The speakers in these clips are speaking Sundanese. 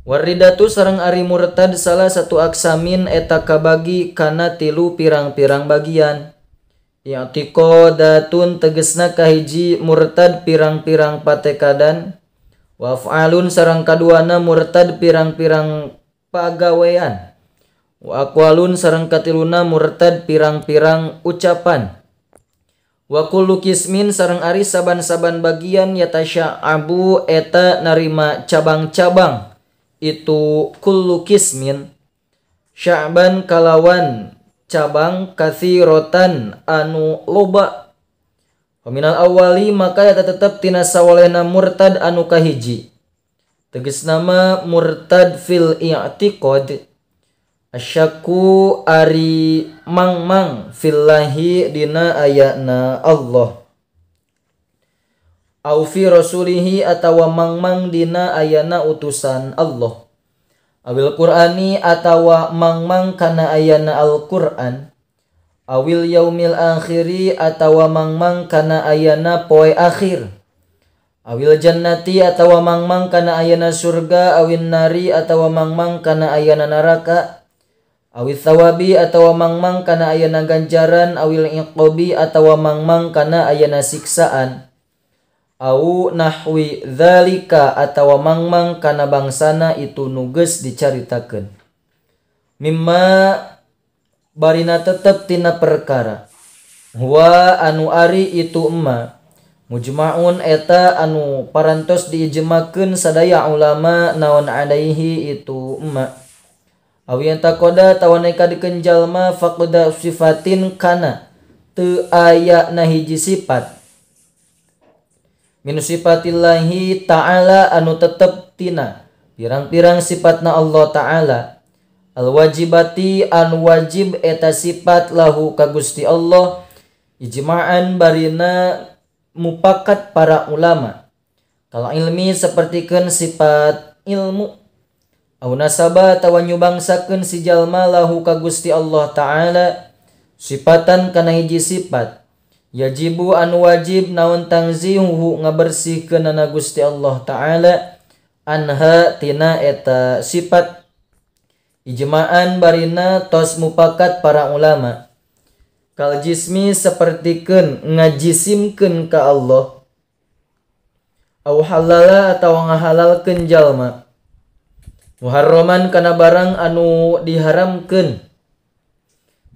Waridatu sareng ari murtad salah satu aksamin eta kabagi kana 3 pirang-pirang bagian. I'tiqadatun tegesna kahiji murtad pirang-pirang patekadan. Wa af'alun sareng kaduana murtad pirang-pirang pagawean. Wa aqwalun sareng katiluna murtad pirang-pirang ucapan. Wa kullu qismin sareng ari saban-saban bagian yatasya'abu eta narima cabang-cabang. Itu kullu qismin sya'ban kalawan cabang katsirotan anu loba. Paminal awali maka eta tetep tina sawalehna murtad anu kahiji. Tegasna mah murtad fil i'tiqad asyakku ari mangmang fillahi dina ayana Allah. Au fi rasulihi atawa mangmang dina ayana utusan Allah. Awil Qur'ani atawa mangmang kana ayana Al-Qur'an. Awil yaumil akhiri atawa mangmang kana ayana poe akhir. Awil jannati atawa mangmang kana ayana surga. Awin nari atawa mangmang kana ayana neraka. Awil thawabi atawa mangmang kana ayana ganjaran. Awil iqobi atawa mangmang kana ayana siksaan. Au nahwi dzalika atawa mangmang kana bangsana itu nuges dicaritakeun. Mimma barina tetep tina perkara. Huwa anu ari itu emma mujma'un eta anu parantos diijmakeun sadaya ulama naon alaihi itu emma. Awi taqoda tawaneka dikeun jalma faqda sifatin kana teu aya na hiji sifat min sifatillahi ta'ala anu tetep tina pirang-pirang sifatna Allah ta'ala. Al-wajibati anu wajib eta sifat lahu ka Gusti Allah ijma'an barina mupakat para ulama. Kalau ilmi sapertikeun sifat ilmu. Au nasaba tawa nyubangsakeun si jalma lahu ka Gusti Allah ta'ala sifatan kana hiji sifat. Yajibu anu wajib naon tangzihuhu ngabersihkeun na Gusti Allah ta'ala anha tina eta sifat. Ijma'an barina tos mupakat para ulama. Kal jismi sapertikeun ngajisimkeun ka Allah. Au halala atawa ngahalalkeun jalma. Muharraman kana barang anu diharamkeun.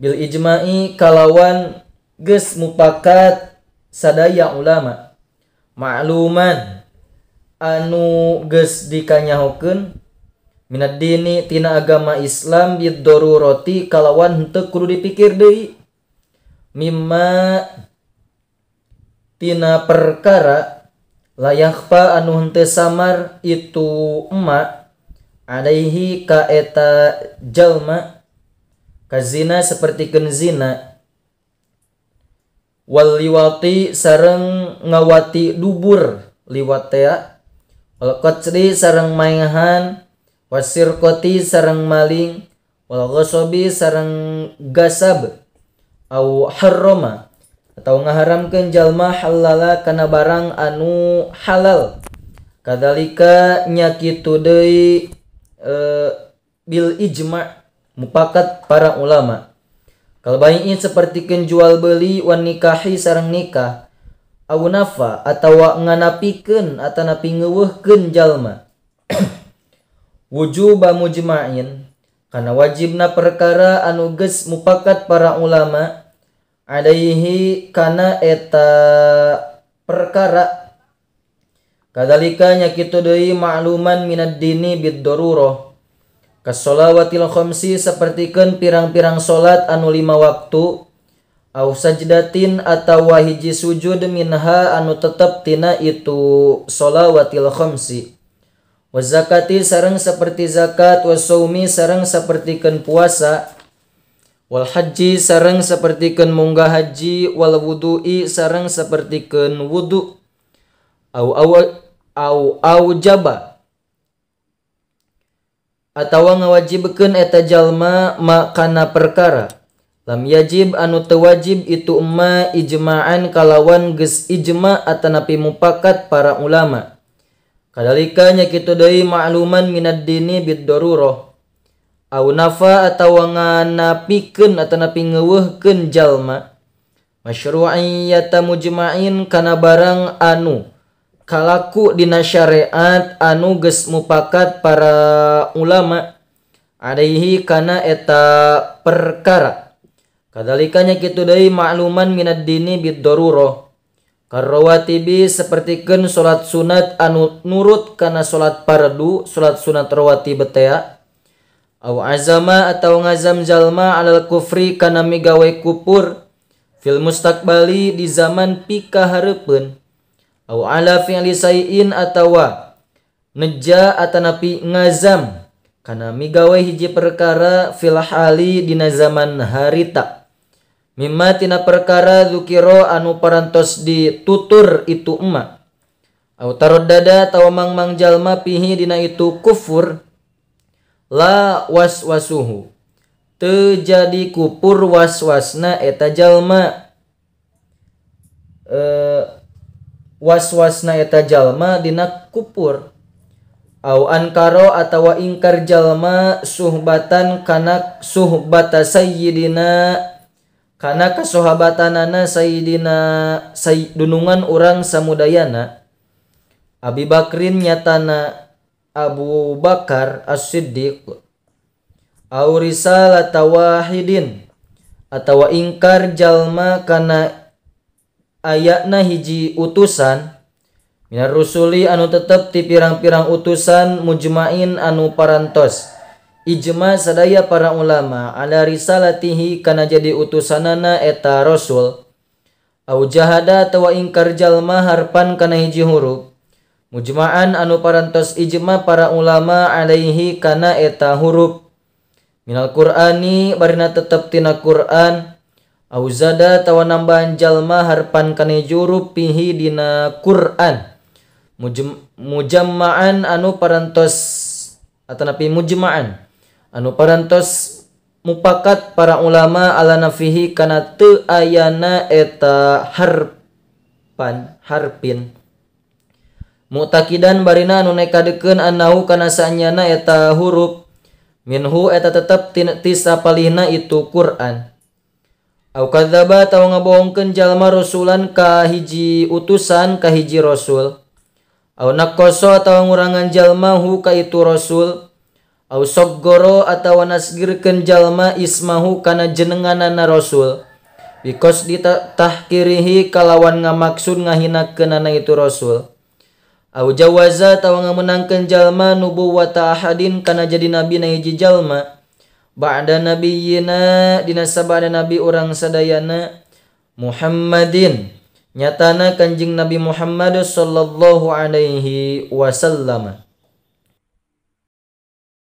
Bil ijma'i kalawan geus mupakat sadaya ulama. Ma'luman anu geus dikanyahokeun minad dini tina agama Islam bid darurati kalawan henteu kudu dipikir deui. Mimma tina perkara layakhfa anu henteu samar itu emma alaihi ka eta jalma kazina sapertikeun zina. Wal liwati sareng ngawati dubur liwatea. Wal qatsri sareng maehan. Wasirqati sareng maling. Wal ghasabi sareng gasab. Au harrama atau ngaharamkeun jalma halala kana barang anu halal. Kadzalika nya kitu deui bil ijma' mupakat para ulama. Kal bai'in sapertikeun jual beli wan nikahi sareng nikah. Au nafa atawa nganapikeun atanapi ngeuweuhkeun jalma. Wujuba mujma'in kana wajibna perkara anu geus mupakat para ulama alaihi kana eta perkara. Kadzalika nya kitu deui ma'luman minad dini bid darurah. Kasolawatil khamsi sapertikeun pirang-pirang salat anu 5 waktu. Au sajdatin atawa hiji sujud minha anu tetep tina itu sholawatil khamsi. Wa zakati sareng saperti zakat. Wa shaumi sareng sapertikeun puasa. Wal haji sareng sapertikeun munggah haji. Wal wudu'i sareng sapertikeun wudu. Au jaba atawa ngawajibkeun eta jalma makana perkara lam yajib anu teu wajib itu emma ijma'an kalawan geus ijma' atanapi mupakat para ulama. Kadalika nya kitu deui ma'luman minad dini bid darurah au nafa atawa nganapikeun atawa napi ngeuweuhkeun jalma masyru'iyyata mujma'in kana barang anu kalaku dina syariat anu geus mupakat para ulama alaihi kana eta perkara. Kadalika nya kitu deui ma'luman minad dini bid darurah karawatibi sapertikeun salat sunat anu nurut kana salat fardu salat sunat rawatib tea au azama atau ngazam jalma alal kufri kana migawe kupur fil mustaqbali di zaman pika hareupeun au ala fi'li sayyin atawa neja atanapi ngazam kana migawe hiji perkara fil hali dina zaman harita mimma tina perkara dzukira anu parantos ditutur itu emma au taraddada atawa mangmang jalma pihi dina itu kufur la waswasuhu teu jadi kupur waswasna eta jalma waswasna eta jalma dina kupur au ankaro atawa ingkar jalma suhbatan kana suhbata sayyidina kana kasohabatanana sayyidina dunungan urang samudayana Abi Bakrin nyatana Abu Bakar As-Siddiq au risalata wahidin atawa ingkar jalma kana ayatna hiji utusan minar rusuli anu tetep ti pirang-pirang utusan mujma'in anu parantos ijma sadaya para ulama ala risalatihi kana jadi utusanana eta rasul au jahada atawa ingkar jalma harpan kana hiji huruf mujma'an anu parantos ijma para ulama alaihi kana eta huruf minal qur'ani barina tetep tina Qur'an au zada tawa nambahan jalma harpan kana huruf pihi dina Qur'an mujamma'an anu parantos atanapi mujma'an anu parantos mupakat para ulama ala nafihi kana teu ayana eta harpin mu'taqidan barina anu nekadekeun annahu kana saanyana eta huruf minhu eta tetep ti sapalihna itu Qur'an au kadzaba tawa ngabohongkeun jalma rasulan ka hiji utusan ka hiji rasul au naqasa atawa ngurangan jalma hu ka itu rasul au soggoro atawa nasgirkeun jalma ismahu kana jenenganana rasul bikos ditahkirihi kalawan ngamaksud ngahinakeunana itu rasul au jawaza tawa ngamenangkeun jalma nubuwwata ahadin kana jadi nabi na hiji jalma ba'da nabiyina dina sabada nabi urang sadayana Muhammadin nyatana kanjing Nabi Muhammad sallallahu alaihi wasallam.